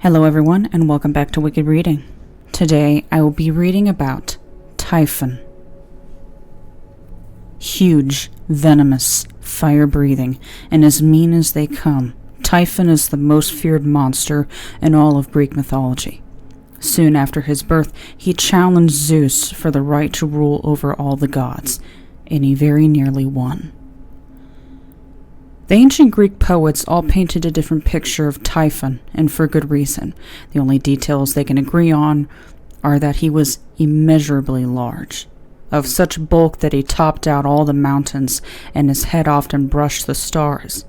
Hello everyone, and welcome back to Wicked Reading. Today I will be reading about Typhon. Huge, venomous, fire-breathing, and as mean as they come, Typhon is the most feared monster in all of Greek mythology. Soon after his birth, he challenged Zeus for the right to rule over all the gods, and he very nearly won. The ancient Greek poets all painted a different picture of Typhon, and for good reason. The only details they can agree on are that he was immeasurably large, of such bulk that he topped out all the mountains, and his head often brushed the stars,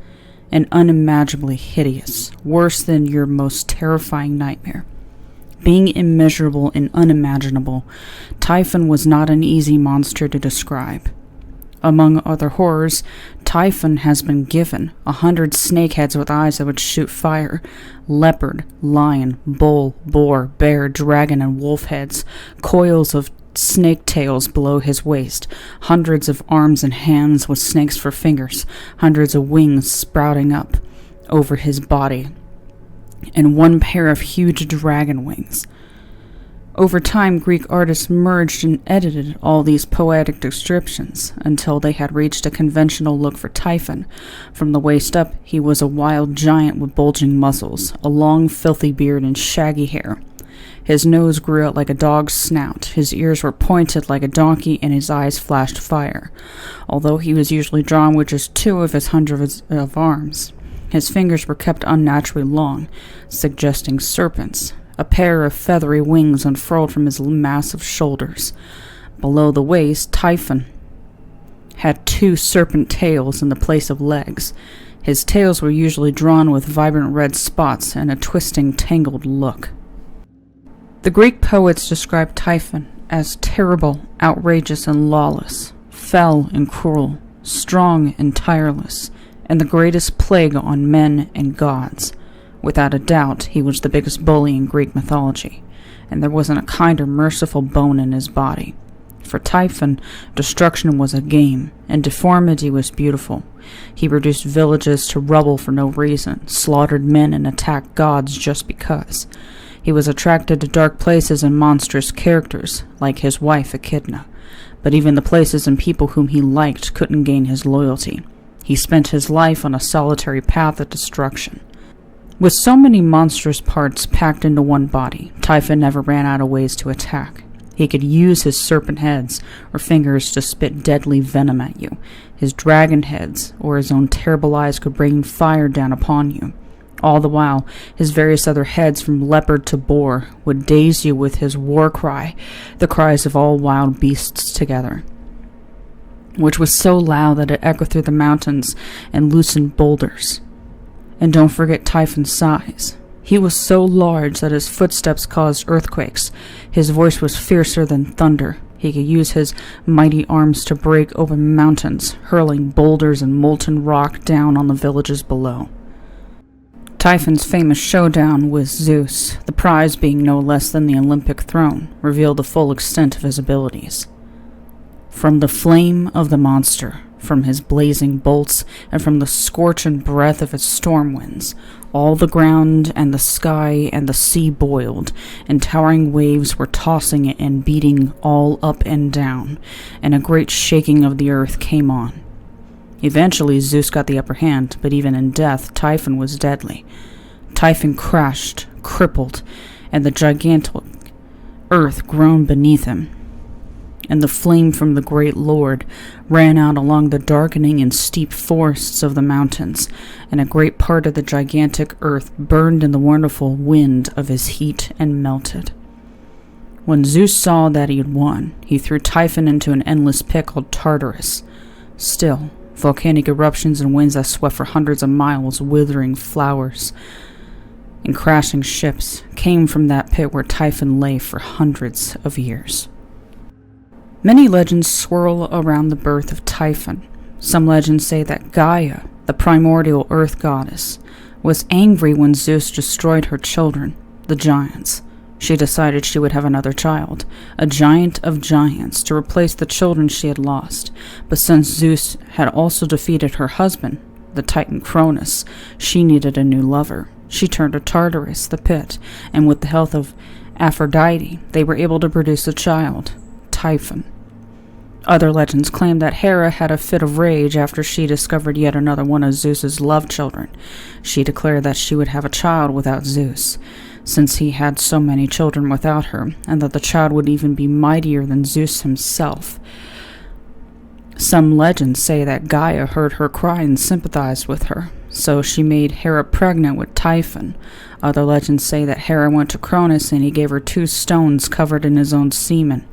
and unimaginably hideous, worse than your most terrifying nightmare. Being immeasurable and unimaginable, Typhon was not an easy monster to describe. Among other horrors, Typhon has been given 100 snakeheads with eyes that would shoot fire, leopard, lion, bull, boar, bear, dragon, and wolf heads, coils of snake tails below his waist, hundreds of arms and hands with snakes for fingers, hundreds of wings sprouting up over his body, and one pair of huge dragon wings. Over time, Greek artists merged and edited all these poetic descriptions until they had reached a conventional look for Typhon. From the waist up, he was a wild giant with bulging muscles, a long, filthy beard, and shaggy hair. His nose grew out like a dog's snout, his ears were pointed like a donkey, and his eyes flashed fire. Although he was usually drawn with just 2 of his hundreds of arms, his fingers were kept unnaturally long, suggesting serpents. A pair of feathery wings unfurled from his massive shoulders. Below the waist, Typhon had 2 serpent tails in the place of legs. His tails were usually drawn with vibrant red spots and a twisting, tangled look. The Greek poets described Typhon as terrible, outrageous, and lawless, fell and cruel, strong and tireless, and the greatest plague on men and gods. Without a doubt, he was the biggest bully in Greek mythology, and there wasn't a kinder, merciful bone in his body. For Typhon, destruction was a game, and deformity was beautiful. He reduced villages to rubble for no reason, slaughtered men, and attacked gods just because. He was attracted to dark places and monstrous characters, like his wife Echidna. But even the places and people whom he liked couldn't gain his loyalty. He spent his life on a solitary path of destruction. With so many monstrous parts packed into one body, Typhon never ran out of ways to attack. He could use his serpent heads or fingers to spit deadly venom at you. His dragon heads or his own terrible eyes could rain fire down upon you. All the while, his various other heads from leopard to boar would daze you with his war cry, the cries of all wild beasts together, which was so loud that it echoed through the mountains and loosened boulders. And don't forget Typhon's size. He was so large that his footsteps caused earthquakes. His voice was fiercer than thunder. He could use his mighty arms to break open mountains, hurling boulders and molten rock down on the villages below. Typhon's famous showdown with Zeus, the prize being no less than the Olympic throne, revealed the full extent of his abilities. From the flame of the monster, from his blazing bolts, and from the scorching breath of his storm winds, all the ground and the sky and the sea boiled, and towering waves were tossing it and beating all up and down, and a great shaking of the earth came on. Eventually Zeus got the upper hand, but even in death, Typhon was deadly. Typhon crashed, crippled, and the gigantic earth groaned beneath him. And the flame from the great lord ran out along the darkening and steep forests of the mountains, and a great part of the gigantic earth burned in the wonderful wind of his heat and melted. When Zeus saw that he had won, he threw Typhon into an endless pit called Tartarus. Still, volcanic eruptions and winds that swept for hundreds of miles, withering flowers and crashing ships, came from that pit where Typhon lay for hundreds of years. Many legends swirl around the birth of Typhon. Some legends say that Gaia, the primordial earth goddess, was angry when Zeus destroyed her children, the giants. She decided she would have another child, a giant of giants, to replace the children she had lost. But since Zeus had also defeated her husband, the Titan Cronus, she needed a new lover, She turned to Tartarus, the pit, and with the help of Aphrodite, they were able to produce a child, Typhon. Other legends claim that Hera had a fit of rage after she discovered yet another one of Zeus's love children. She declared that she would have a child without Zeus, since he had so many children without her, and that the child would even be mightier than Zeus himself. Some legends say that Gaia heard her cry and sympathized with her, so she made Hera pregnant with Typhon. Other legends say that Hera went to Cronus and he gave her 2 stones covered in his own semen.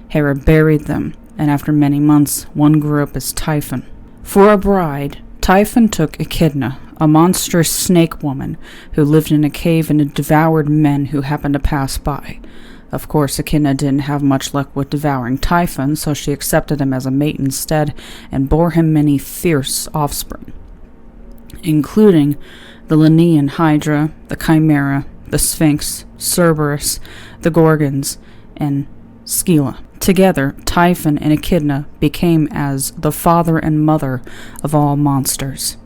Hera buried them, and after many months, one grew up as Typhon. For a bride, Typhon took Echidna, a monstrous snake woman who lived in a cave and devoured men who happened to pass by. Of course, Echidna didn't have much luck with devouring Typhon, so she accepted him as a mate instead and bore him many fierce offspring, including the Lenaean Hydra, the Chimera, the Sphinx, Cerberus, the Gorgons, and Scylla. Together, Typhon and Echidna became as the father and mother of all monsters.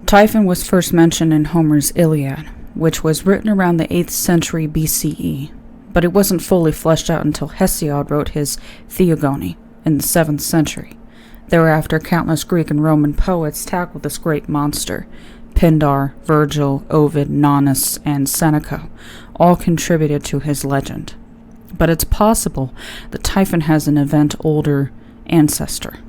Typhon was first mentioned in Homer's Iliad, which was written around the 8th century BCE, but it wasn't fully fleshed out until Hesiod wrote his Theogony in the 7th century. Thereafter, countless Greek and Roman poets tackled this great monster. Pindar, Virgil, Ovid, Nonnus, and Seneca all contributed to his legend. But it's possible that Typhon has an older ancestor.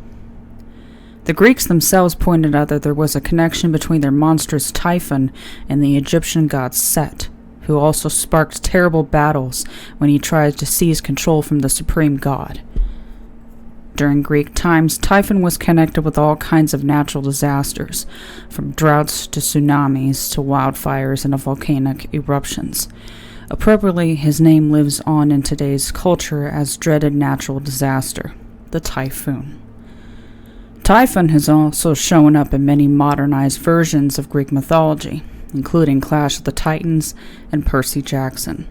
The Greeks themselves pointed out that there was a connection between their monstrous Typhon and the Egyptian god Set, who also sparked terrible battles when he tried to seize control from the supreme god. During Greek times, Typhon was connected with all kinds of natural disasters, from droughts to tsunamis to wildfires and volcanic eruptions. Appropriately, his name lives on in today's culture as dreaded natural disaster, the typhoon. Typhon has also shown up in many modernized versions of Greek mythology, including Clash of the Titans and Percy Jackson.